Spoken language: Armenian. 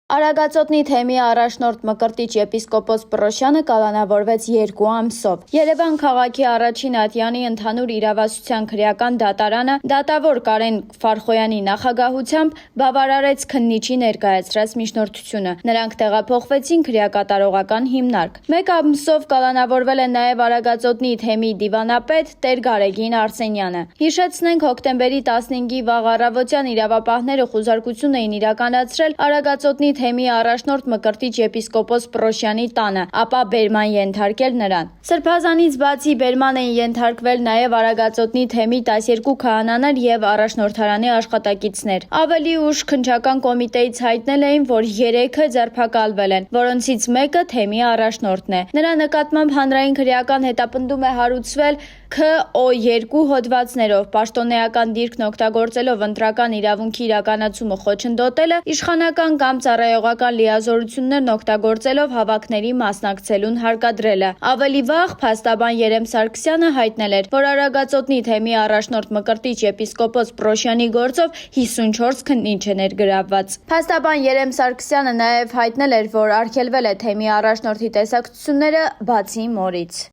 Արագածոտնի թեմի առաջնորդ Մկրտիչ եպիսկոպոս Պռոշյանը կալանավորվեց 2 ամսով։ Երևան քաղաքի առաջին ատյանի ընդհանուր իրավասության քրեական դատարանը դատավոր Կարեն Ֆարխոյանի նախագահությամբ բավարարեց քննիչի ներկայացրած միջնորդությունը։ Նրանք տեղափոխվեցին քրեակատարողական հիմնարկ։ 1 ամսով կալանավորվել է նաև Արագածոտնի թեմի դիվանապետ Տեր Գարեգին Արսենյանը։ Հիշեցնենք, հոկտեմբերի 15-ի վաղ առավոտյան իրավապահները խուզարկություն էին իրականացրել Արագածոտնի թեմի առաջնորդ Մկրտիչ եպիսկոպոս Պռոշյանի տանը, ապա բերման ենթարկել նրան։ Սրբազանից բացի բերման էին ենթարկվել նաև Արագածոտնի թեմի 12 քահանաներ եւ առաջնորդարանի աշխատակիցներ։ Ավելի ուշ քննչական կոմիտեից հայտնել էին, որ 3-ը ձերբակալվել են, որոնցից մեկը թեմի առաջնորդն է։ Նրա նկատմամբ հանրային քրեական հետապնդում է հարուցվել K.O. 2 հոդվածներով, պաշտոնեական դիրքն օգտագործելով ընտրական իրավունքի իրականացումը խոչընդոտելը, իշխանական կամ ծառայողական լիազորություններն օգտագործելով հավաքների մասնակցելուն հարկադրելը։ Ավելի վաղ փաստաբան Երեմ Սարգսյանը հայտնել էր, որ Արագածոտնի թեմի առաջնորդ Մկրտիչ եպիսկոպոս Պռոշյանի գործով 54 քննիչ է ներգրավված։ Փաստաբան Երեմ Սարգսյանը նաև հայտնել էր, որ արգելվել է թեմի առաջնորդի տեսակցությունները բացի մորից։